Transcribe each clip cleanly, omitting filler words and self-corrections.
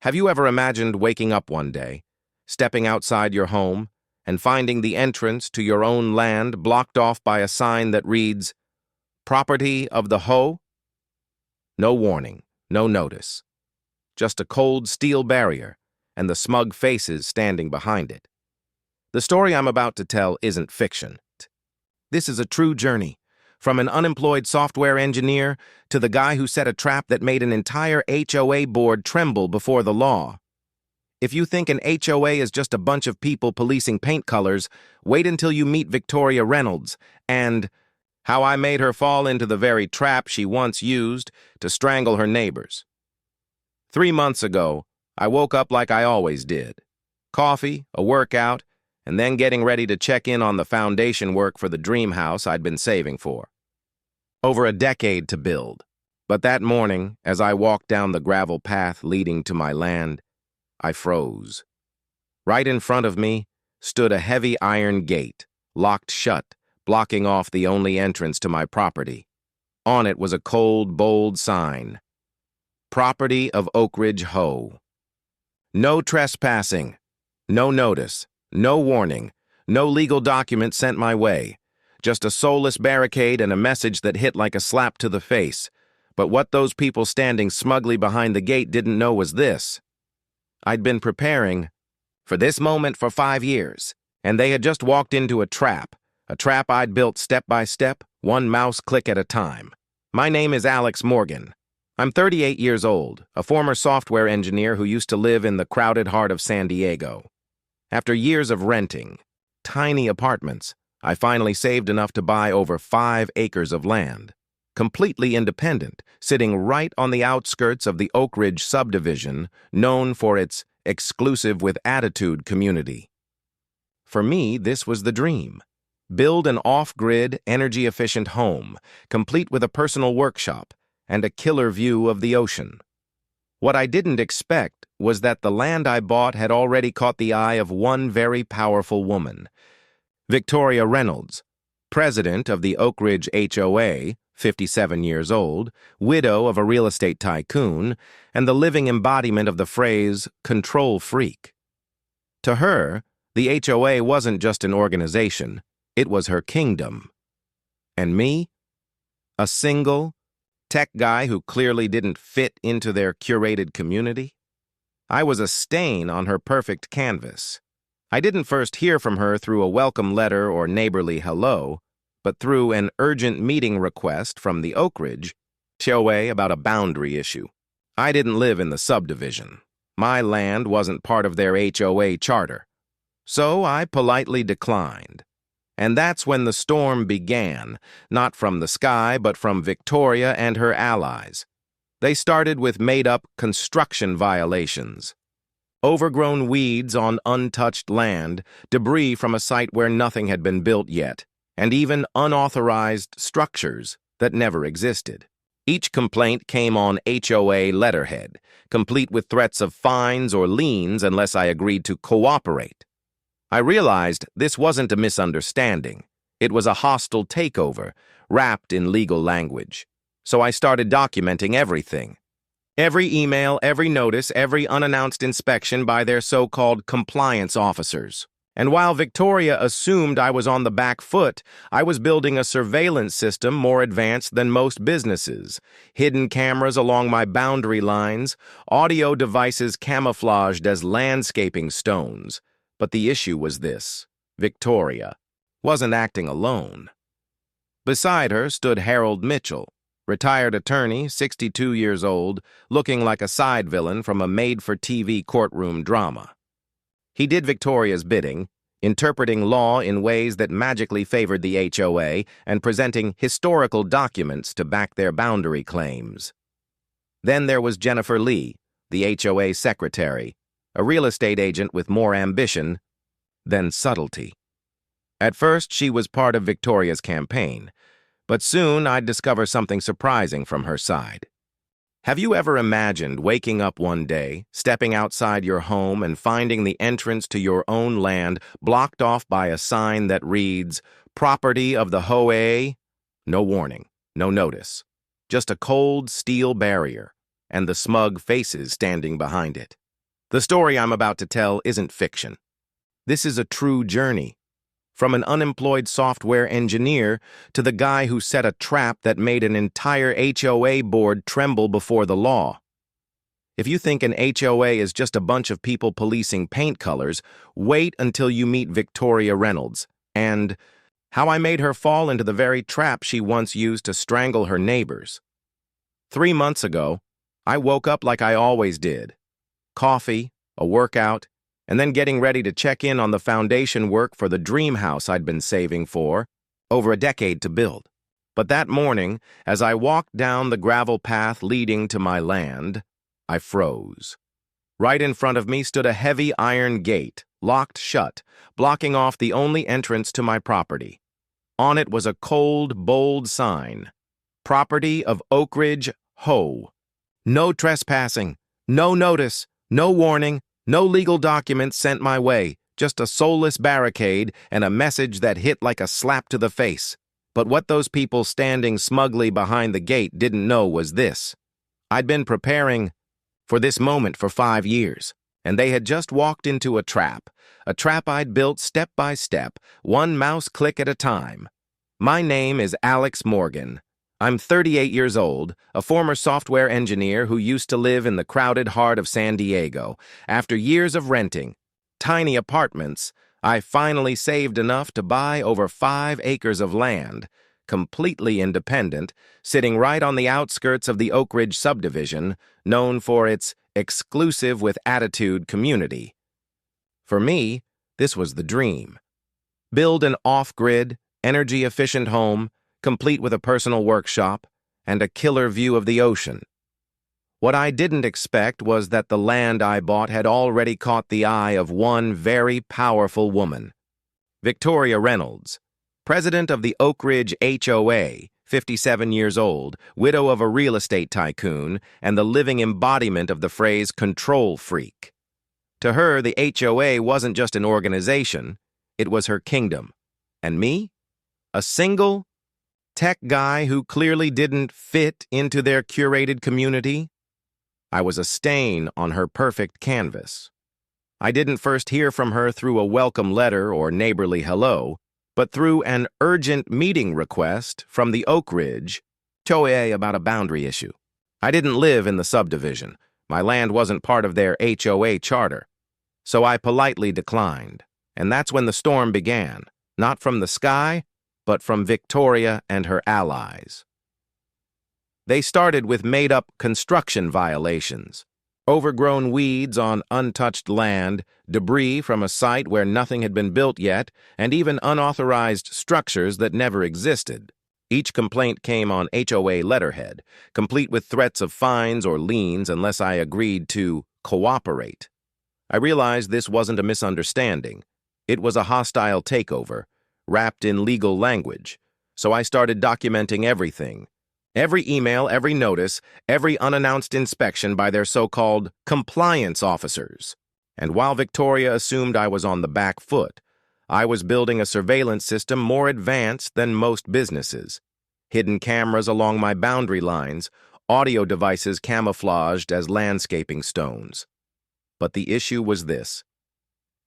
Have you ever imagined waking up one day, stepping outside your home, and finding the entrance to your own land blocked off by a sign that reads, "Property of the HOA"? No warning, no notice. Just a cold steel barrier and the smug faces standing behind it. The story I'm about to tell isn't fiction. This is a true journey, from an unemployed software engineer to the guy who set a trap that made an entire HOA board tremble before the law. If you think an HOA is just a bunch of people policing paint colors, wait until you meet Victoria Reynolds and how I made her fall into the very trap she once used to strangle her neighbors. 3 months ago, I woke up like I always did. Coffee, a workout, and then getting ready to check in on the foundation work for the dream house I'd been saving for. Over a decade to build. But that morning, as I walked down the gravel path leading to my land, I froze. Right in front of me stood a heavy iron gate, locked shut, blocking off the only entrance to my property. On it was a cold, bold sign. Property of Oak Ridge HOA. No trespassing, no notice, no warning, no legal document sent my way. Just a soulless barricade and a message that hit like a slap to the face. But what those people standing smugly behind the gate didn't know was this. I'd been preparing for this moment for 5 years, and they had just walked into a trap I'd built step by step, one mouse click at a time. My name is Alex Morgan. I'm 38 years old, a former software engineer who used to live in the crowded heart of San Diego. After years of renting tiny apartments, I finally saved enough to buy over 5 acres of land, completely independent, sitting right on the outskirts of the Oak Ridge subdivision, known for its exclusive with attitude community. For me, this was the dream. Build an off-grid, energy-efficient home, complete with a personal workshop and a killer view of the ocean. What I didn't expect was that the land I bought had already caught the eye of one very powerful woman, Victoria Reynolds, president of the Oak Ridge HOA, 57 years old, widow of a real estate tycoon, and the living embodiment of the phrase, control freak. To her, the HOA wasn't just an organization, it was her kingdom. And me? A single, tech guy who clearly didn't fit into their curated community? I was a stain on her perfect canvas. I didn't first hear from her through a welcome letter or neighborly hello, but through an urgent meeting request from the Oak Ridge HOA about a boundary issue. I didn't live in the subdivision. My land wasn't part of their HOA charter. So I politely declined. And that's when the storm began, not from the sky, but from Victoria and her allies. They started with made-up construction violations. Overgrown weeds on untouched land, debris from a site where nothing had been built yet, and even unauthorized structures that never existed. Each complaint came on HOA letterhead, complete with threats of fines or liens unless I agreed to cooperate. I realized this wasn't a misunderstanding. It was a hostile takeover, wrapped in legal language. So I started documenting everything. Every email, every notice, every unannounced inspection by their so-called compliance officers. And while Victoria assumed I was on the back foot, I was building a surveillance system more advanced than most businesses. Hidden cameras along my boundary lines, audio devices camouflaged as landscaping stones. But the issue was this: Victoria wasn't acting alone. Beside her stood Harold Mitchell, retired attorney, 62 years old, looking like a side villain from a made-for-TV courtroom drama. He did Victoria's bidding, interpreting law in ways that magically favored the HOA and presenting historical documents to back their boundary claims. Then there was Jennifer Lee, the HOA secretary, a real estate agent with more ambition than subtlety. At first, she was part of Victoria's campaign, but soon I'd discover something surprising from her side. Have you ever imagined waking up one day, stepping outside your home and finding the entrance to your own land blocked off by a sign that reads, "Property of the HOA"? No warning, no notice, just a cold steel barrier and the smug faces standing behind it. The story I'm about to tell isn't fiction. This is a true journey. From an unemployed software engineer to the guy who set a trap that made an entire HOA board tremble before the law. If you think an HOA is just a bunch of people policing paint colors, wait until you meet Victoria Reynolds and how I made her fall into the very trap she once used to strangle her neighbors. 3 months ago, I woke up like I always did. Coffee, a workout, and then getting ready to check in on the foundation work for the dream house I'd been saving for over a decade to build. But that morning, as I walked down the gravel path leading to my land, I froze. Right in front of me stood a heavy iron gate, locked shut, blocking off the only entrance to my property. On it was a cold, bold sign, "Property of Oak Ridge, HOA. No trespassing, no notice, no warning, no legal documents sent my way, just a soulless barricade and a message that hit like a slap to the face. But what those people standing smugly behind the gate didn't know was this. I'd been preparing for this moment for 5 years, and they had just walked into a trap I'd built step by step, one mouse click at a time. My name is Alex Morgan. I'm 38 years old, a former software engineer who used to live in the crowded heart of San Diego. After years of renting tiny apartments, I finally saved enough to buy over 5 acres of land, completely independent, sitting right on the outskirts of the Oak Ridge subdivision, known for its exclusive with attitude community. For me, this was the dream. Build an off-grid, energy-efficient home, complete with a personal workshop and a killer view of the ocean. What I didn't expect was that the land I bought had already caught the eye of one very powerful woman. Victoria Reynolds, president of the Oak Ridge HOA, 57 years old, widow of a real estate tycoon, and the living embodiment of the phrase control freak. To her, the HOA wasn't just an organization, it was her kingdom. And me? A single tech guy who clearly didn't fit into their curated community? I was a stain on her perfect canvas. I didn't first hear from her through a welcome letter or neighborly hello, but through an urgent meeting request from the Oak Ridge HOA about a boundary issue. I didn't live in the subdivision. My land wasn't part of their HOA charter. So I politely declined. And that's when the storm began, not from the sky, but from Victoria and her allies. They started with made-up construction violations, overgrown weeds on untouched land, debris from a site where nothing had been built yet, and even unauthorized structures that never existed. Each complaint came on HOA letterhead, complete with threats of fines or liens unless I agreed to cooperate. I realized this wasn't a misunderstanding. It was a hostile takeover, wrapped in legal language, so I started documenting everything. Every email, every notice, every unannounced inspection by their so-called compliance officers. And while Victoria assumed I was on the back foot, I was building a surveillance system more advanced than most businesses. Hidden cameras along my boundary lines, audio devices camouflaged as landscaping stones. But the issue was this.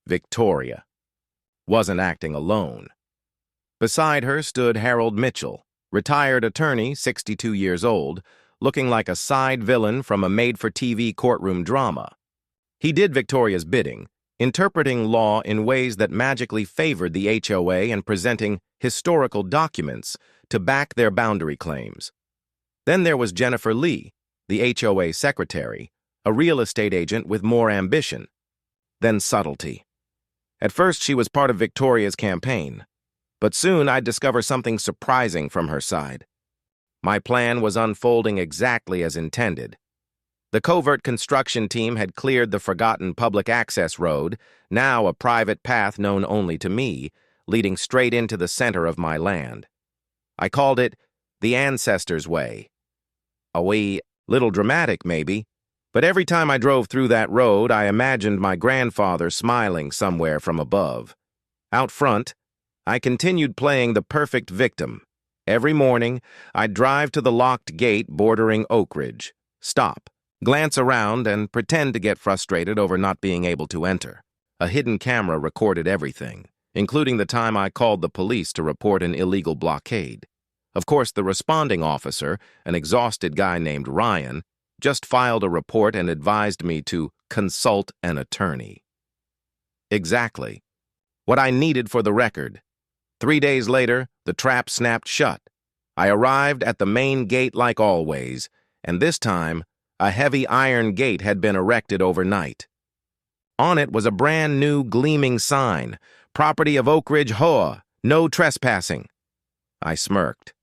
Victoria wasn't acting alone. Beside her stood Harold Mitchell, retired attorney, 62 years old, looking like a side villain from a made-for-TV courtroom drama. He did Victoria's bidding, interpreting law in ways that magically favored the HOA and presenting historical documents to back their boundary claims. Then there was Jennifer Lee, the HOA secretary, a real estate agent with more ambition. Then subtlety. At first, she was part of Victoria's campaign. But soon I'd discover something surprising from her side. My plan was unfolding exactly as intended. The covert construction team had cleared the forgotten public access road, now a private path known only to me, leading straight into the center of my land. I called it the Ancestors' Way. A wee little dramatic, maybe, but every time I drove through that road, I imagined my grandfather smiling somewhere from above. Out front, I continued playing the perfect victim. Every morning, I'd drive to the locked gate bordering Oak Ridge, stop, glance around, and pretend to get frustrated over not being able to enter. A hidden camera recorded everything, including the time I called the police to report an illegal blockade. Of course, the responding officer, an exhausted guy named Ryan, just filed a report and advised me to consult an attorney. Exactly. What I needed for the record. 3 days later, the trap snapped shut. I arrived at the main gate like always, and this time, a heavy iron gate had been erected overnight. On it was a brand new gleaming sign, "Property of Oak Ridge HOA, no trespassing." I smirked.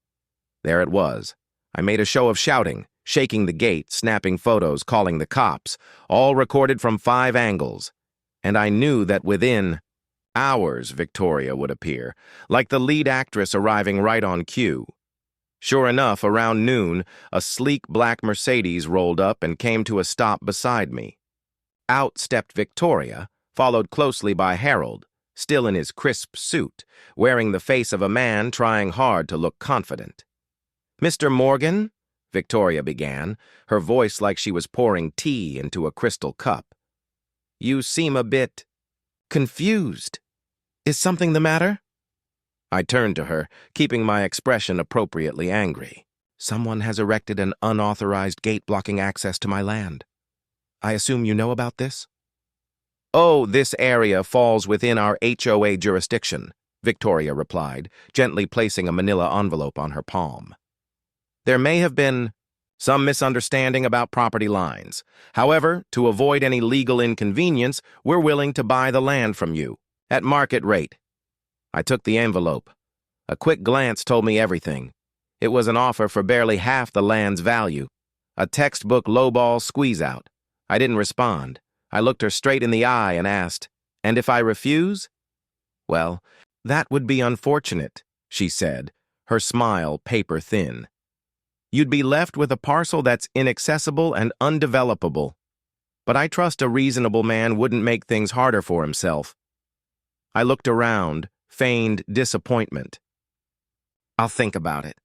There it was. I made a show of shouting, shaking the gate, snapping photos, calling the cops, all recorded from 5 angles. And I knew that within hours Victoria would appear, like the lead actress arriving right on cue. Sure enough, around noon, a sleek black Mercedes rolled up and came to a stop beside me. Out stepped Victoria, followed closely by Harold, still in his crisp suit, wearing the face of a man trying hard to look confident. "Mr. Morgan?" Victoria began, her voice like she was pouring tea into a crystal cup. "You seem a bit confused. Is something the matter?" I turned to her, keeping my expression appropriately angry. "Someone has erected an unauthorized gate blocking access to my land. I assume you know about this?" "Oh, this area falls within our HOA jurisdiction," Victoria replied, gently placing a manila envelope on her palm. "There may have been some misunderstanding about property lines. However, to avoid any legal inconvenience, we're willing to buy the land from you, at market rate." I took the envelope. A quick glance told me everything. It was an offer for barely half the land's value. A textbook lowball squeeze-out. I didn't respond. I looked her straight in the eye and asked, "And if I refuse?" "Well, that would be unfortunate," she said, her smile paper-thin. "You'd be left with a parcel that's inaccessible and undevelopable. But I trust a reasonable man wouldn't make things harder for himself." I looked around, feigned disappointment. "I'll think about it,"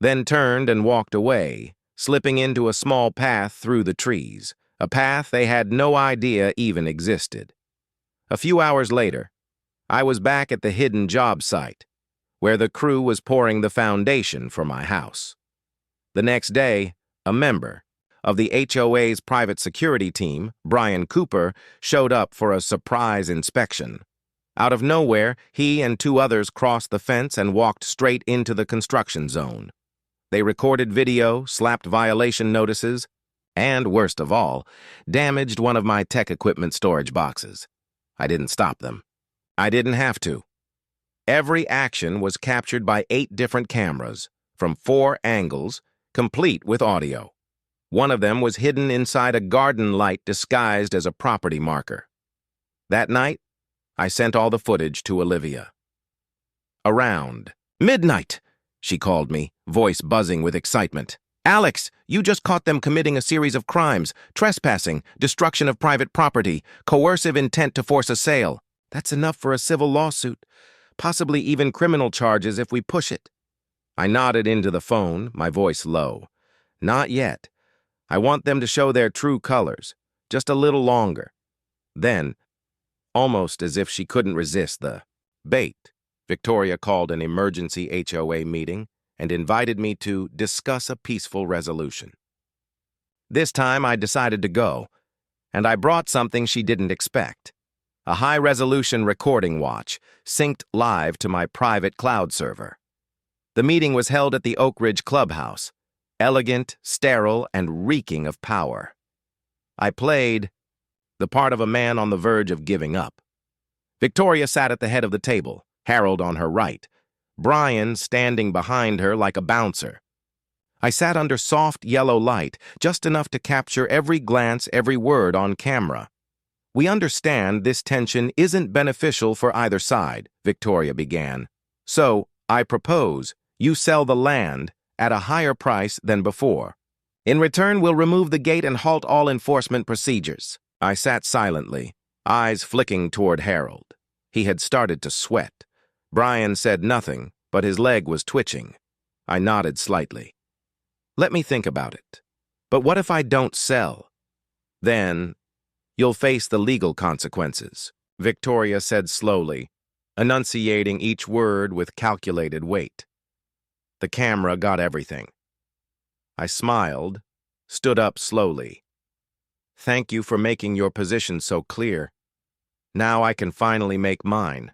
then turned and walked away, slipping into a small path through the trees, a path they had no idea even existed. A few hours later, I was back at the hidden job site, where the crew was pouring the foundation for my house. The next day, a member of the HOA's private security team, Brian Cooper, showed up for a surprise inspection. Out of nowhere, he and 2 others crossed the fence and walked straight into the construction zone. They recorded video, slapped violation notices, and, worst of all, damaged one of my tech equipment storage boxes. I didn't stop them. I didn't have to. Every action was captured by 8 different cameras, from 4 angles, complete with audio. One of them was hidden inside a garden light disguised as a property marker. That night, I sent all the footage to Olivia. Around midnight, she called me, voice buzzing with excitement. "Alex, you just caught them committing a series of crimes: trespassing, destruction of private property, coercive intent to force a sale. That's enough for a civil lawsuit, possibly even criminal charges if we push it." I nodded into the phone, my voice low. "Not yet. I want them to show their true colors, just a little longer." Then, almost as if she couldn't resist the bait, Victoria called an emergency HOA meeting and invited me to discuss a peaceful resolution. This time I decided to go, and I brought something she didn't expect: a high-resolution recording watch, synced live to my private cloud server. The meeting was held at the Oak Ridge Clubhouse, elegant, sterile, and reeking of power. I played the part of a man on the verge of giving up. Victoria sat at the head of the table, Harold on her right, Brian standing behind her like a bouncer. I sat under soft yellow light, just enough to capture every glance, every word on camera. "We understand this tension isn't beneficial for either side," Victoria began. "So, I propose you sell the land at a higher price than before. In return, we'll remove the gate and halt all enforcement procedures." I sat silently, eyes flicking toward Harold. He had started to sweat. Brian said nothing, but his leg was twitching. I nodded slightly. "Let me think about it. But what if I don't sell? Then, you'll face the legal consequences, Victoria said slowly, enunciating each word with calculated weight. The camera got everything. I smiled, stood up slowly. Thank you for making your position so clear. Now I can finally make mine.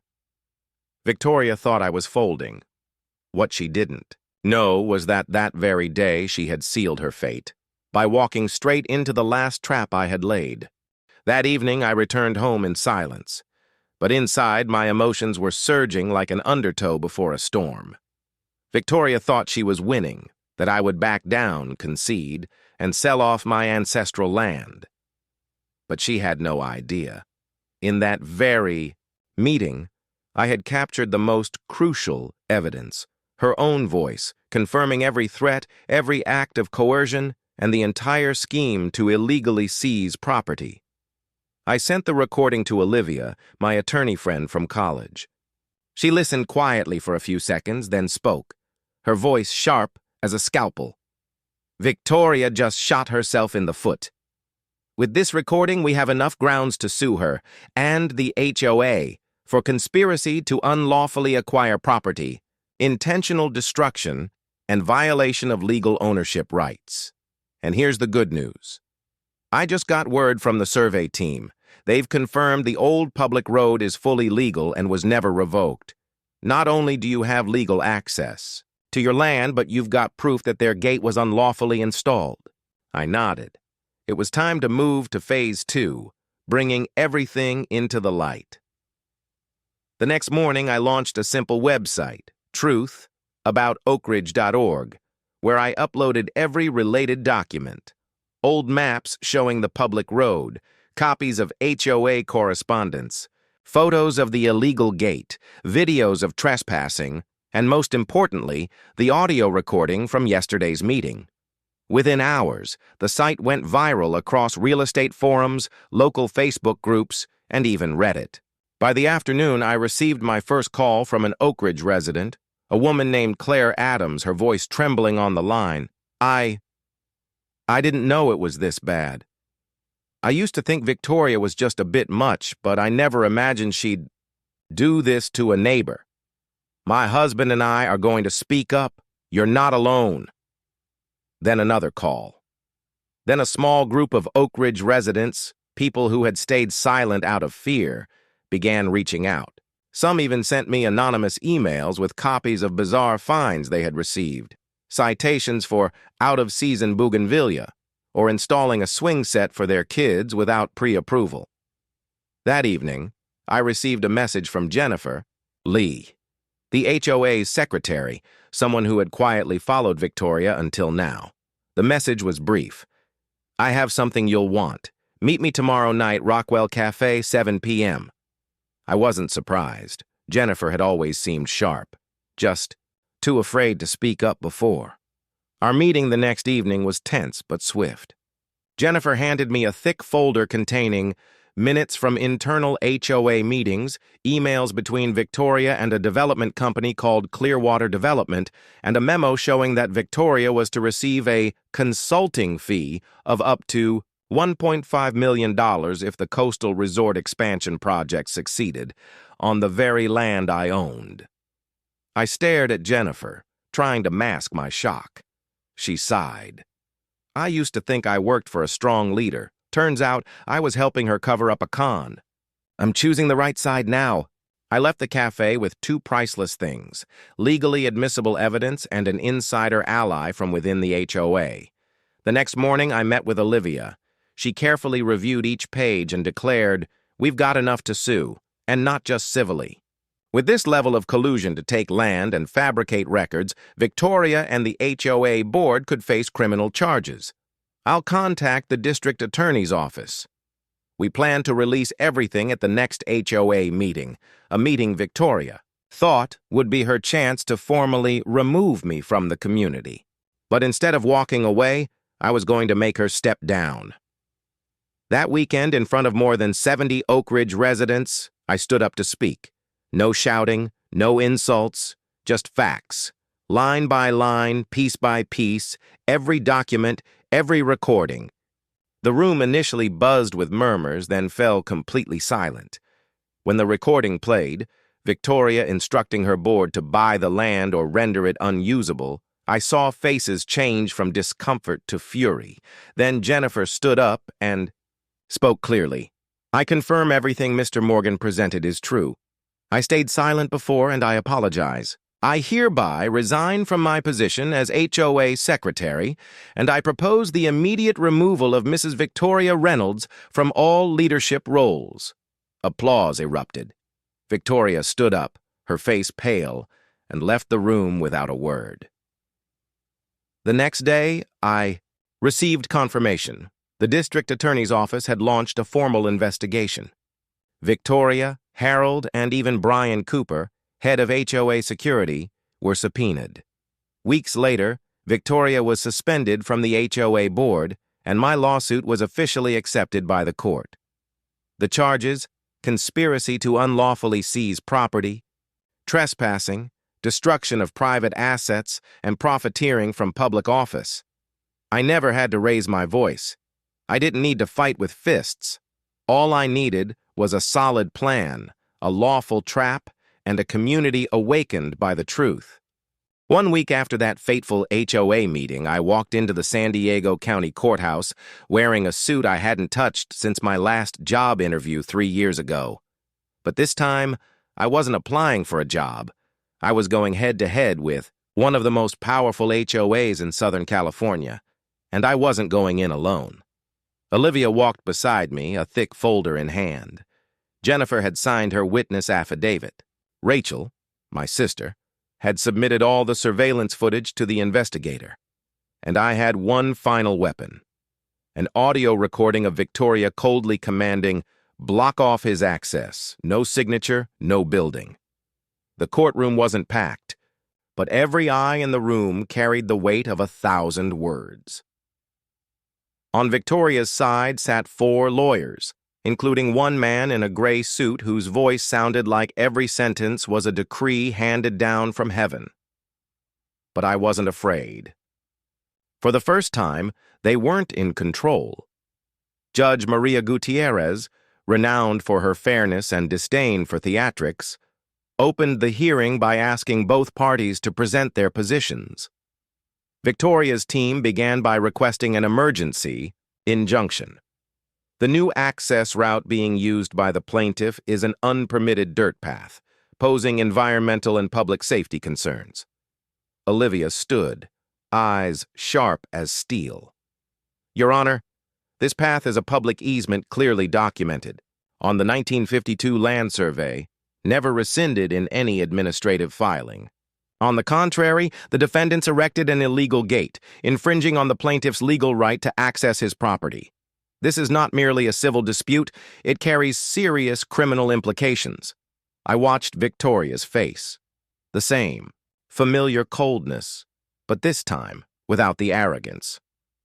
Victoria thought I was folding. What she didn't know was that very day she had sealed her fate by walking straight into the last trap I had laid. That evening I returned home in silence, but inside my emotions were surging like an undertow before a storm. Victoria thought she was winning, that I would back down, concede, and sell off my ancestral land. But she had no idea. In that very meeting, I had captured the most crucial evidence, her own voice, confirming every threat, every act of coercion, and the entire scheme to illegally seize property. I sent the recording to Olivia, my attorney friend from college. She listened quietly for a few seconds, then spoke, her voice sharp as a scalpel. Victoria just shot herself in the foot. With this recording, we have enough grounds to sue her, and the HOA, for conspiracy to unlawfully acquire property, intentional destruction, and violation of legal ownership rights. And here's the good news. I just got word from the survey team. They've confirmed the old public road is fully legal and was never revoked. Not only do you have legal access to your land, but you've got proof that their gate was unlawfully installed. I nodded. It was time to move to phase 2, bringing everything into the light. The next morning, I launched a simple website, truthaboutoakridge.org, where I uploaded every related document. Old maps showing the public road, copies of HOA correspondence, photos of the illegal gate, videos of trespassing, and most importantly, the audio recording from yesterday's meeting. Within hours, the site went viral across real estate forums, local Facebook groups, and even Reddit. By the afternoon, I received my first call from an Oak Ridge resident, a woman named Claire Adams, her voice trembling on the line. I didn't know it was this bad. I used to think Victoria was just a bit much, but I never imagined she'd do this to a neighbor. My husband and I are going to speak up. You're not alone. Then another call. Then a small group of Oak Ridge residents, people who had stayed silent out of fear, began reaching out. Some even sent me anonymous emails with copies of bizarre fines they had received, citations for out-of-season bougainvillea, or installing a swing set for their kids without pre-approval. That evening, I received a message from Jennifer Lee, the HOA's secretary, someone who had quietly followed Victoria until now. The message was brief. I have something you'll want. Meet me tomorrow night, Rockwell Cafe, 7 p.m. I wasn't surprised. Jennifer had always seemed sharp, just too afraid to speak up before. Our meeting the next evening was tense but swift. Jennifer handed me a thick folder containing minutes from internal HOA meetings, emails between Victoria and a development company called Clearwater Development, and a memo showing that Victoria was to receive a consulting fee of up to $1.5 million if the coastal resort expansion project succeeded, on the very land I owned. I stared at Jennifer, trying to mask my shock. She sighed. I used to think I worked for a strong leader. Turns out I was helping her cover up a con. I'm choosing the right side now. I left the cafe with two priceless things, legally admissible evidence and an insider ally from within the HOA. The next morning, I met with Olivia. She carefully reviewed each page and declared, "We've got enough to sue, and not just civilly." With this level of collusion to take land and fabricate records, Victoria and the HOA board could face criminal charges. I'll contact the district attorney's office. We plan to release everything at the next HOA meeting, a meeting Victoria thought would be her chance to formally remove me from the community. But instead of walking away, I was going to make her step down. That weekend, in front of more than 70 Oak Ridge residents, I stood up to speak. No shouting, no insults, just facts. Line by line, piece by piece, every document, every recording. The room initially buzzed with murmurs, then fell completely silent. When the recording played, Victoria instructing her board to buy the land or render it unusable, I saw faces change from discomfort to fury. Then Jennifer stood up and spoke clearly. "I confirm everything Mr. Morgan presented is true. I stayed silent before and I apologize. I hereby resign from my position as HOA secretary, and I propose the immediate removal of Mrs. Victoria Reynolds from all leadership roles." Applause erupted. Victoria stood up, her face pale, and left the room without a word. The next day, I received confirmation. The district attorney's office had launched a formal investigation. Victoria, Harold, and even Brian Cooper, head of HOA security, were subpoenaed. Weeks later, Victoria was suspended from the HOA board, and my lawsuit was officially accepted by the court. The charges: conspiracy to unlawfully seize property, trespassing, destruction of private assets, and profiteering from public office. I never had to raise my voice. I didn't need to fight with fists. All I needed was a solid plan, a lawful trap, and a community awakened by the truth. 1 week after that fateful HOA meeting, I walked into the San Diego County Courthouse wearing a suit I hadn't touched since my last job interview 3 years ago. But this time, I wasn't applying for a job. I was going head-to-head with one of the most powerful HOAs in Southern California, and I wasn't going in alone. Olivia walked beside me, a thick folder in hand. Jennifer had signed her witness affidavit. Rachel, my sister, had submitted all the surveillance footage to the investigator. And I had one final weapon: an audio recording of Victoria coldly commanding, "Block off his access, no signature, no building." The courtroom wasn't packed, but every eye in the room carried the weight of 1,000 words. On Victoria's side sat 4 lawyers, including one man in a gray suit whose voice sounded like every sentence was a decree handed down from heaven. But I wasn't afraid. For the first time, they weren't in control. Judge Maria Gutierrez, renowned for her fairness and disdain for theatrics, opened the hearing by asking both parties to present their positions. Victoria's team began by requesting an emergency injunction. The new access route being used by the plaintiff is an unpermitted dirt path, posing environmental and public safety concerns. Olivia stood, eyes sharp as steel. "Your Honor, this path is a public easement clearly documented on the 1952 land survey, never rescinded in any administrative filing. On the contrary, the defendants erected an illegal gate, infringing on the plaintiff's legal right to access his property. This is not merely a civil dispute, it carries serious criminal implications." I watched Victoria's face. The same, familiar coldness, but this time without the arrogance.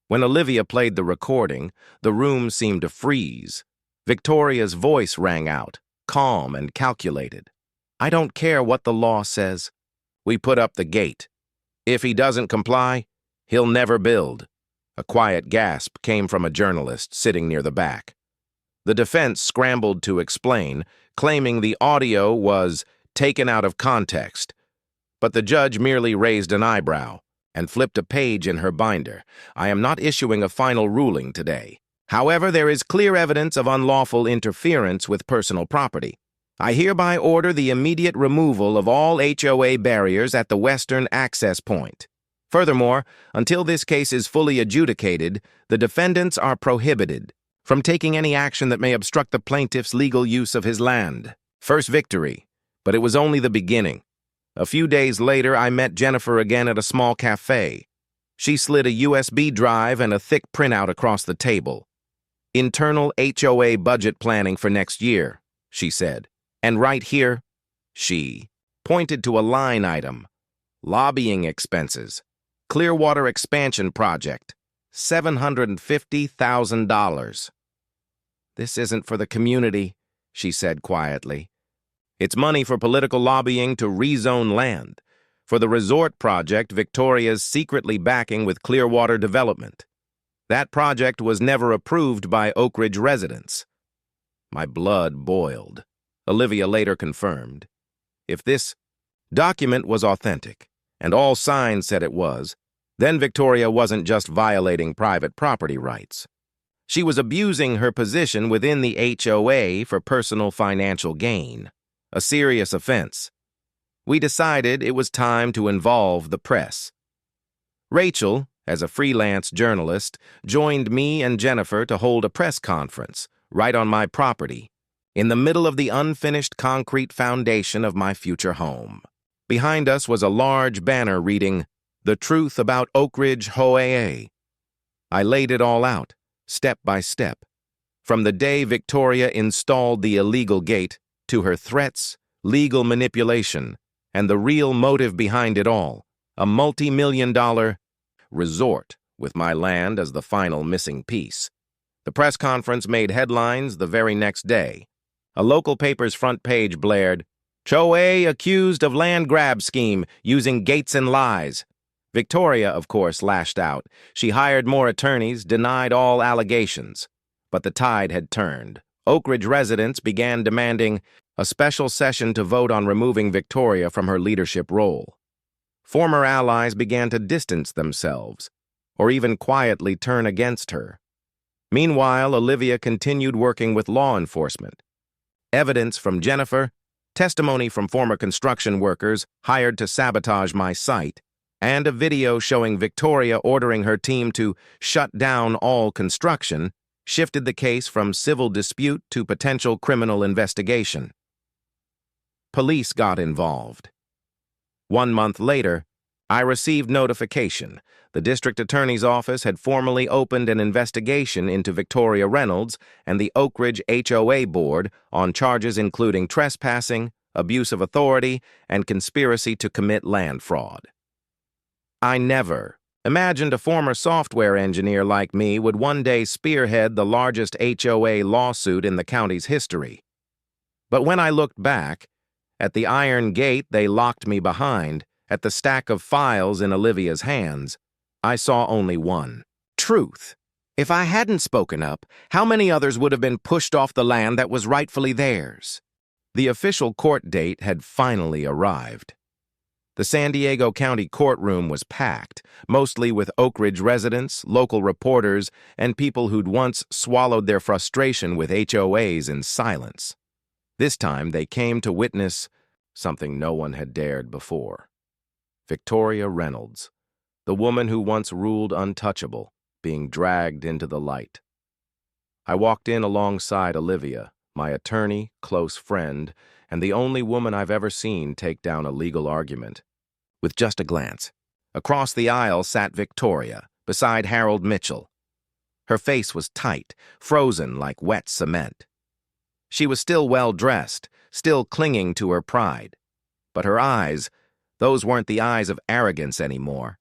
When Olivia played the recording, the room seemed to freeze. Victoria's voice rang out, calm and calculated. "I don't care what the law says. We put up the gate. If he doesn't comply, he'll never build." A quiet gasp came from a journalist sitting near the back. The defense scrambled to explain, claiming the audio was taken out of context. But the judge merely raised an eyebrow and flipped a page in her binder. "I am not issuing a final ruling today. However, there is clear evidence of unlawful interference with personal property. I hereby order the immediate removal of all HOA barriers at the western access point. Furthermore, until this case is fully adjudicated, the defendants are prohibited from taking any action that may obstruct the plaintiff's legal use of his land." First victory, but it was only the beginning. A few days later, I met Jennifer again at a small cafe. She slid a USB drive and a thick printout across the table. "Internal HOA budget planning for next year," she said. "And right here," she pointed to a line item: "Lobbying expenses. Clearwater expansion project, $750,000. "This isn't for the community," she said quietly. "It's money for political lobbying to rezone land, for the resort project Victoria's secretly backing with Clearwater Development." That project was never approved by Oak Ridge residents. My blood boiled. Olivia later confirmed. If this document was authentic, and all signs said it was, then Victoria wasn't just violating private property rights. She was abusing her position within the HOA for personal financial gain, a serious offense. We decided it was time to involve the press. Rachel, as a freelance journalist, joined me and Jennifer to hold a press conference right on my property, in the middle of the unfinished concrete foundation of my future home. Behind us was a large banner reading, "The Truth About Oak Ridge HOA." I laid it all out, step by step, from the day Victoria installed the illegal gate to her threats, legal manipulation, and the real motive behind it all, a multi-million-dollar resort with my land as the final missing piece. The press conference made headlines the very next day. A local paper's front page blared, "HOA accused of land grab scheme using gates and lies." Victoria, of course, lashed out. She hired more attorneys, denied all allegations. But the tide had turned. Oak Ridge residents began demanding a special session to vote on removing Victoria from her leadership role. Former allies began to distance themselves, or even quietly turn against her. Meanwhile, Olivia continued working with law enforcement. Evidence from Jennifer, testimony from former construction workers hired to sabotage my site, and a video showing Victoria ordering her team to shut down all construction shifted the case from civil dispute to potential criminal investigation. Police got involved. 1 month later, I received notification. The district attorney's office had formally opened an investigation into Victoria Reynolds and the Oak Ridge HOA board on charges including trespassing, abuse of authority, and conspiracy to commit land fraud. I never imagined a former software engineer like me would one day spearhead the largest HOA lawsuit in the county's history. But when I looked back, at the iron gate they locked me behind, at the stack of files in Olivia's hands, I saw only one: truth. If I hadn't spoken up, how many others would have been pushed off the land that was rightfully theirs? The official court date had finally arrived. The San Diego County courtroom was packed, mostly with Oak Ridge residents, local reporters, and people who'd once swallowed their frustration with HOAs in silence. This time they came to witness something no one had dared before. Victoria Reynolds, the woman who once ruled untouchable, being dragged into the light. I walked in alongside Olivia, my attorney, close friend, and the only woman I've ever seen take down a legal argument. With just a glance, across the aisle sat Victoria, beside Harold Mitchell. Her face was tight, frozen like wet cement. She was still well-dressed, still clinging to her pride. But her eyes, those weren't the eyes of arrogance anymore.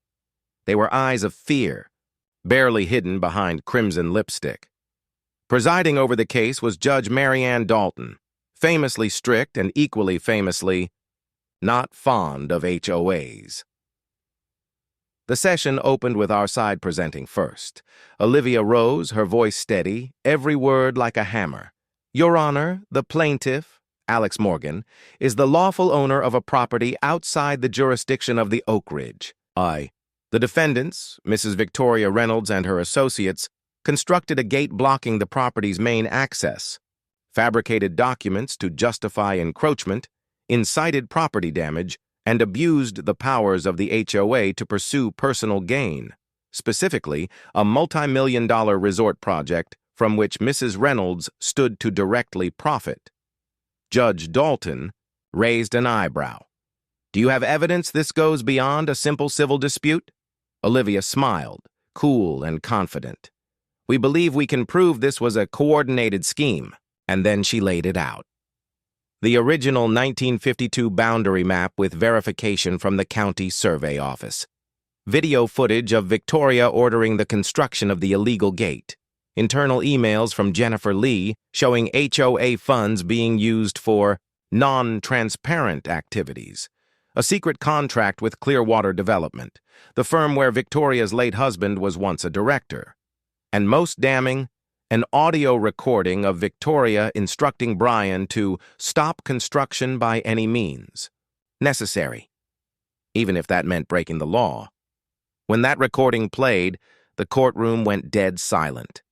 They were eyes of fear, barely hidden behind crimson lipstick. Presiding over the case was Judge Mary Ann Dalton, famously strict and equally famously not fond of HOAs. The session opened with our side presenting first. Olivia rose, her voice steady, every word like a hammer. "Your Honor, the plaintiff, Alex Morgan, is the lawful owner of a property outside the jurisdiction of the Oak Ridge. The defendants, Mrs. Victoria Reynolds and her associates, constructed a gate blocking the property's main access, fabricated documents to justify encroachment, incited property damage, and abused the powers of the HOA to pursue personal gain, specifically a multi-million-dollar resort project from which Mrs. Reynolds stood to directly profit." Judge Dalton raised an eyebrow. "Do you have evidence this goes beyond a simple civil dispute?" Olivia smiled, cool and confident. "We believe we can prove this was a coordinated scheme," and then she laid it out. The original 1952 boundary map with verification from the county survey office. Video footage of Victoria ordering the construction of the illegal gate. Internal emails from Jennifer Lee showing HOA funds being used for non-transparent activities. A secret contract with Clearwater Development, the firm where Victoria's late husband was once a director. and most damning, an audio recording of Victoria instructing Brian to stop construction by any means necessary, even if that meant breaking the law. When that recording played, the courtroom went dead silent.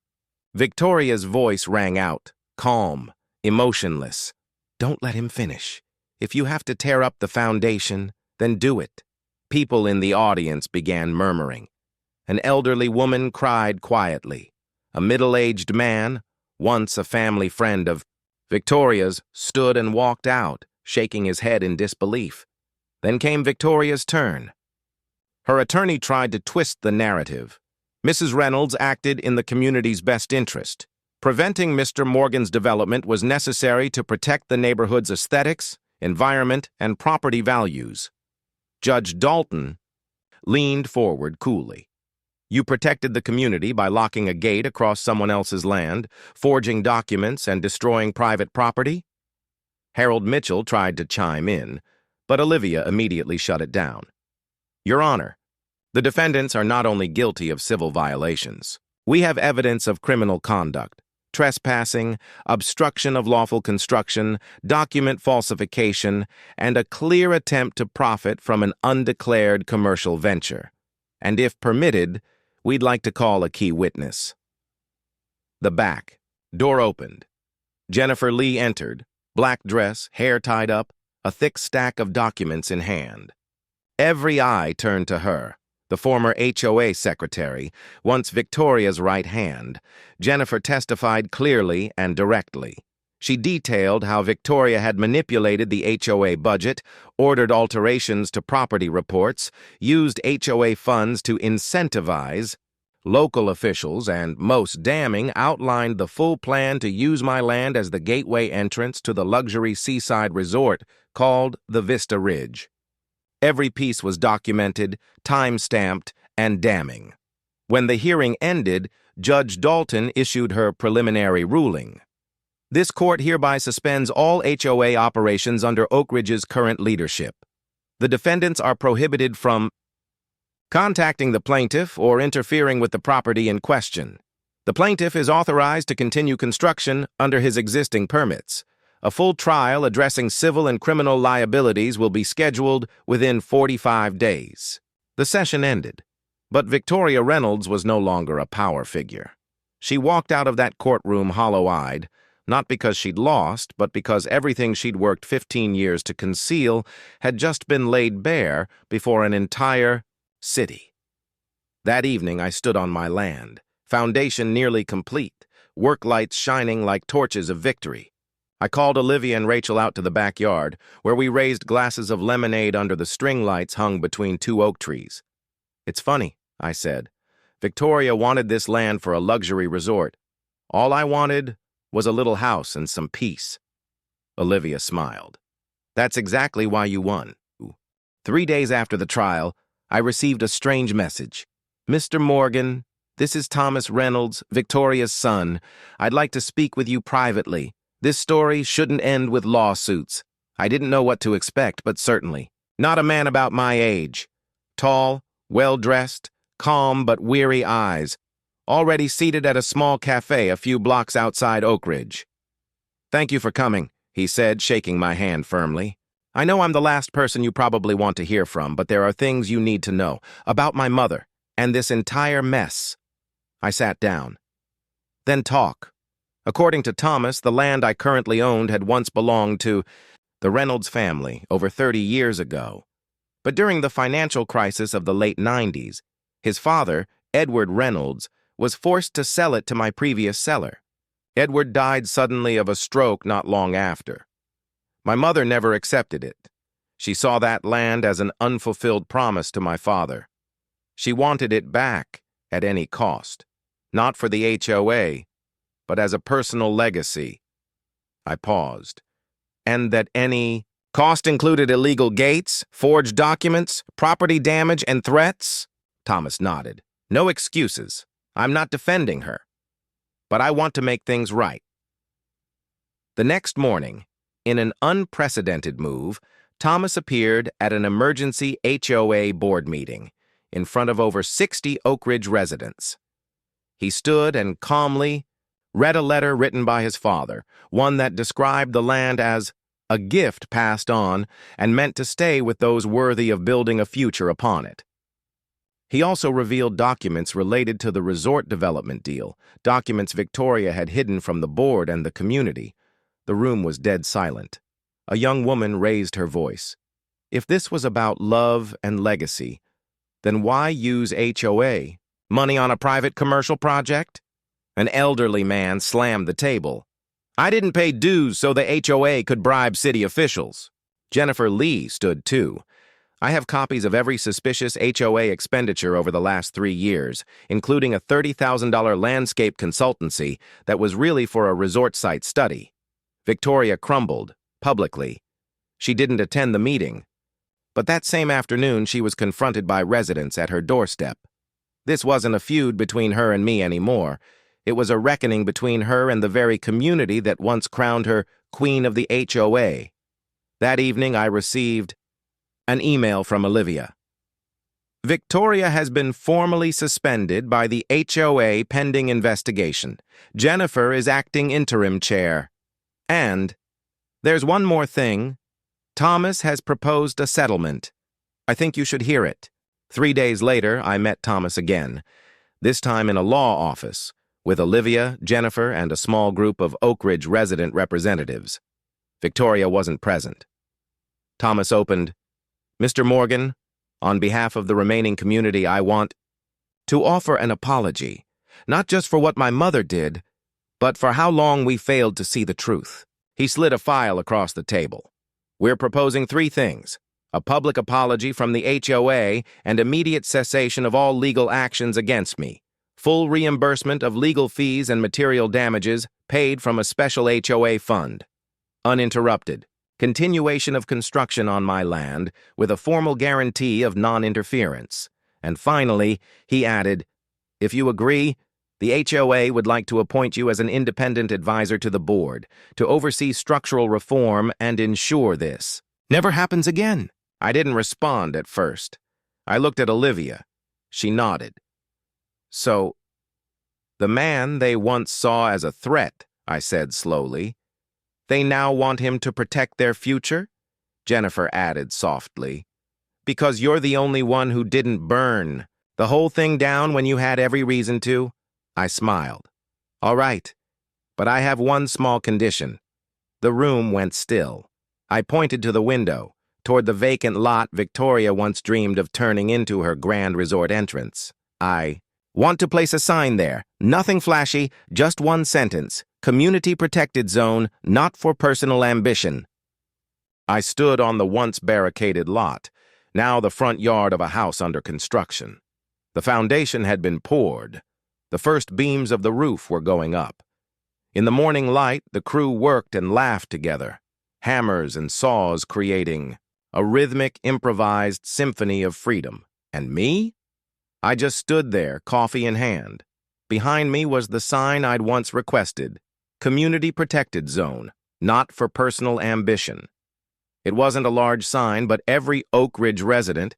Victoria's voice rang out, calm, emotionless. "Don't let him finish. If you have to tear up the foundation, then do it." People in the audience began murmuring. An elderly woman cried quietly. A middle-aged man, once a family friend of Victoria's, stood and walked out, shaking his head in disbelief. Then came Victoria's turn. Her attorney tried to twist the narrative. Mrs. Reynolds acted in the community's best interest. Preventing Mr. Morgan's development was necessary to protect the neighborhood's aesthetics, environment, and property values. Judge Dalton leaned forward coolly. "You protected the community by locking a gate across someone else's land, forging documents, and destroying private property?" Harold Mitchell tried to chime in, but Olivia immediately shut it down. "Your Honor, the defendants are not only guilty of civil violations. We have evidence of criminal conduct, trespassing, obstruction of lawful construction, document falsification, and a clear attempt to profit from an undeclared commercial venture. And if permitted, we'd like to call a key witness." The back. Door opened. Jennifer Lee entered, black dress, hair tied up, a thick stack of documents in hand. Every eye turned to her, the former HOA secretary, once Victoria's right hand. Jennifer testified clearly and directly. She detailed how Victoria had manipulated the HOA budget, ordered alterations to property reports, used HOA funds to incentivize local officials, and, most damning, outlined the full plan to use my land as the gateway entrance to the luxury seaside resort called the Vista Ridge. Every piece was documented, time-stamped, and damning. When the hearing ended, Judge Dalton issued her preliminary ruling. "This court hereby suspends all HOA operations under Oak Ridge's current leadership. The defendants are prohibited from contacting the plaintiff or interfering with the property in question. The plaintiff is authorized to continue construction under his existing permits. A full trial addressing civil and criminal liabilities will be scheduled within 45 days. The session ended, but Victoria Reynolds was no longer a power figure. She walked out of that courtroom hollow-eyed, not because she'd lost, but because everything she'd worked 15 years to conceal had just been laid bare before an entire city. That evening I stood on my land, foundation nearly complete, work lights shining like torches of victory. I called Olivia and Rachel out to the backyard, where we raised glasses of lemonade under the string lights hung between two oak trees. "It's funny," I said. "Victoria wanted this land for a luxury resort. All I wanted was a little house and some peace." Olivia smiled. "That's exactly why you won." 3 days after the trial, I received a strange message. "Mr. Morgan, this is Thomas Reynolds, Victoria's son. I'd like to speak with you privately. This story shouldn't end with lawsuits." I didn't know what to expect, but certainly not a man about my age. Tall, well-dressed, calm but weary eyes, already seated at a small cafe a few blocks outside Oak Ridge. "Thank you for coming," he said, shaking my hand firmly. "I know I'm the last person you probably want to hear from, but there are things you need to know about my mother and this entire mess." I sat down. "Then talk." According to Thomas, the land I currently owned had once belonged to the Reynolds family over 30 years ago. But during the financial crisis of the late 90s, his father, Edward Reynolds, was forced to sell it to my previous seller. Edward died suddenly of a stroke not long after. My mother never accepted it. She saw that land as an unfulfilled promise to my father. She wanted it back at any cost, not for the HOA, but as a personal legacy. I paused. "And that any cost included illegal gates, forged documents, property damage, and threats?" Thomas nodded. "No excuses. I'm not defending her. But I want to make things right." The next morning, in an unprecedented move, Thomas appeared at an emergency HOA board meeting in front of over 60 Oak Ridge residents. He stood and calmly read a letter written by his father, one that described the land as a gift passed on and meant to stay with those worthy of building a future upon it. He also revealed documents related to the resort development deal, documents Victoria had hidden from the board and the community. The room was dead silent. A young woman raised her voice. If this was about love and legacy, then why use HOA? Money on a private commercial project? An elderly man slammed the table. I didn't pay dues so the HOA could bribe city officials. Jennifer Lee stood too. I have copies of every suspicious HOA expenditure over the last 3 years, including a $30,000 landscape consultancy that was really for a resort site study. Victoria crumbled, publicly. She didn't attend the meeting. But that same afternoon, she was confronted by residents at her doorstep. This wasn't a feud between her and me anymore. It was a reckoning between her and the very community that once crowned her Queen of the HOA. That evening, I received an email from Olivia. Victoria has been formally suspended by the HOA pending investigation. Jennifer is acting interim chair. And there's one more thing. Thomas has proposed a settlement. I think you should hear it. 3 days later, I met Thomas again, this time in a law office, with Olivia, Jennifer, and a small group of Oak Ridge resident representatives. Victoria wasn't present. Thomas opened, Mr. Morgan, on behalf of the remaining community, I want to offer an apology, not just for what my mother did, but for how long we failed to see the truth. He slid a file across the table. We're proposing 3 things: a public apology from the HOA and immediate cessation of all legal actions against me, full reimbursement of legal fees and material damages paid from a special HOA fund, uninterrupted continuation of construction on my land with a formal guarantee of non-interference. And finally, he added, if you agree, the HOA would like to appoint you as an independent advisor to the board to oversee structural reform and ensure this never happens again. I didn't respond at first. I looked at Olivia. She nodded. So, the man they once saw as a threat, I said slowly, they now want him to protect their future? Jennifer added softly. Because you're the only one who didn't burn the whole thing down when you had every reason to? I smiled. All right, but I have one small condition. The room went still. I pointed to the window, toward the vacant lot Victoria once dreamed of turning into her grand resort entrance. I want to place a sign there. Nothing flashy, just one sentence. Community protected zone, not for personal ambition. I stood on the once barricaded lot, now the front yard of a house under construction. The foundation had been poured. The first beams of the roof were going up. In the morning light, the crew worked and laughed together, hammers and saws creating a rhythmic, improvised symphony of freedom. And me? I just stood there, coffee in hand. Behind me was the sign I'd once requested. Community Protected Zone, not for personal ambition. It wasn't a large sign, but every Oak Ridge resident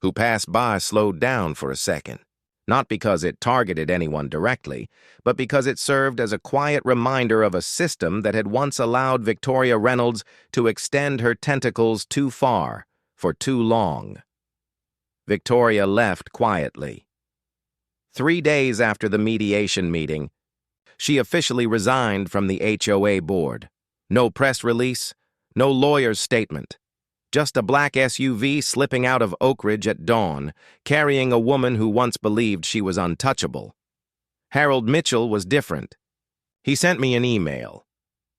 who passed by slowed down for a second. Not because it targeted anyone directly, but because it served as a quiet reminder of a system that had once allowed Victoria Reynolds to extend her tentacles too far, for too long. Victoria left quietly. 3 days after the mediation meeting, she officially resigned from the HOA board. No press release, no lawyer's statement. Just a black SUV slipping out of Oak Ridge at dawn, carrying a woman who once believed she was untouchable. Harold Mitchell was different. He sent me an email.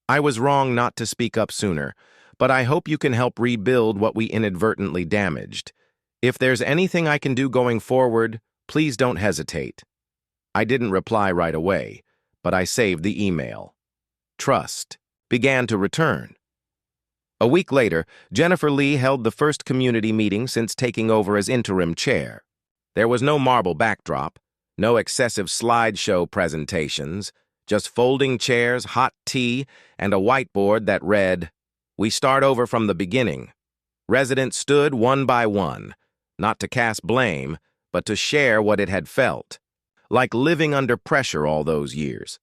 I was wrong not to speak up sooner, but I hope you can help rebuild what we inadvertently damaged. If there's anything I can do going forward, please don't hesitate. I didn't reply right away, but I saved the email. Trust began to return. A week later, Jennifer Lee held the first community meeting since taking over as interim chair. There was no marble backdrop, no excessive slideshow presentations, just folding chairs, hot tea, and a whiteboard that read, "We start over from the beginning." Residents stood one by one, not to cast blame, but to share what it had felt. like living under pressure all those years.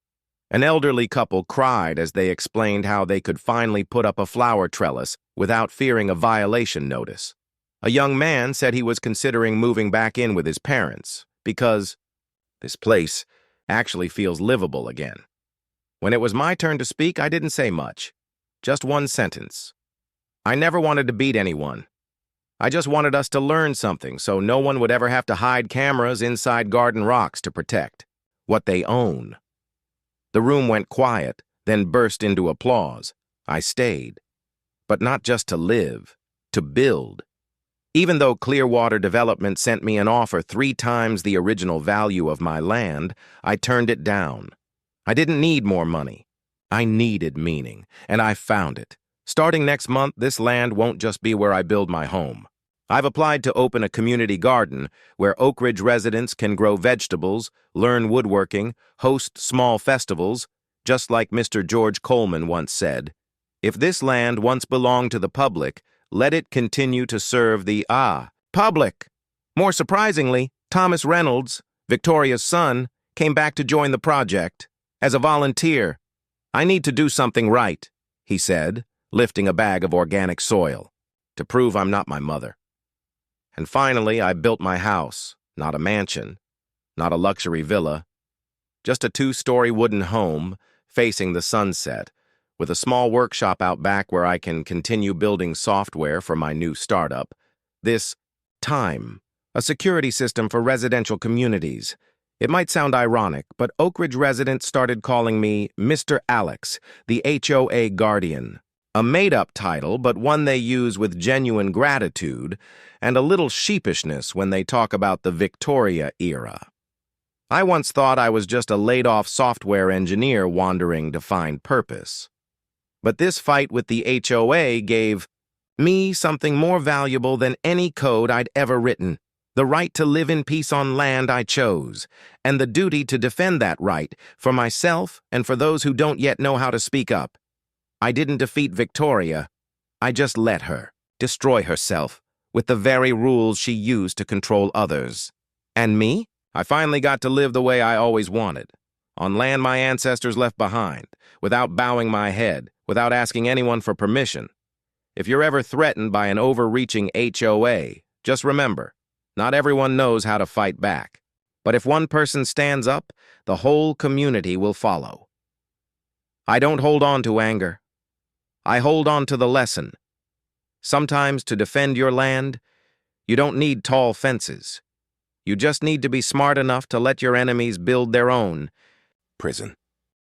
An elderly couple cried as they explained how they could finally put up a flower trellis without fearing a violation notice. A young man said he was considering moving back in with his parents because this place actually feels livable again. When it was my turn to speak, I didn't say much. Just one sentence. I never wanted to beat anyone. I just wanted us to learn something so no one would ever have to hide cameras inside garden rocks to protect what they own. The room went quiet, then burst into applause. I stayed. But not just to live, to build. Even though Clearwater Development sent me an offer 3 times the original value of my land, I turned it down. I didn't need more money. I needed meaning, and I found it. Starting next month, this land won't just be where I build my home. I've applied to open a community garden where Oak Ridge residents can grow vegetables, learn woodworking, host small festivals, just like Mr. George Coleman once said. If this land once belonged to the public, let it continue to serve the public. More surprisingly, Thomas Reynolds, Victoria's son, came back to join the project as a volunteer. I need to do something right, he said, lifting a bag of organic soil, to prove I'm not my mother. And finally, I built my house, not a mansion, not a luxury villa, just a 2-story wooden home facing the sunset, with a small workshop out back where I can continue building software for my new startup. This time, a security system for residential communities. It might sound ironic, but Oak Ridge residents started calling me Mr. Alex, the HOA guardian. A made-up title, but one they use with genuine gratitude and a little sheepishness when they talk about the Victoria era. I once thought I was just a laid-off software engineer wandering to find purpose. But this fight with the HOA gave me something more valuable than any code I'd ever written. The right to live in peace on land I chose, and the duty to defend that right for myself and for those who don't yet know how to speak up. I didn't defeat Victoria. I just let her destroy herself with the very rules she used to control others. And me? I finally got to live the way I always wanted, on land my ancestors left behind, without bowing my head, without asking anyone for permission. If you're ever threatened by an overreaching HOA, just remember, not everyone knows how to fight back. But if one person stands up, the whole community will follow. I don't hold on to anger. I hold on to the lesson. Sometimes to defend your land, you don't need tall fences. You just need to be smart enough to let your enemies build their own prison.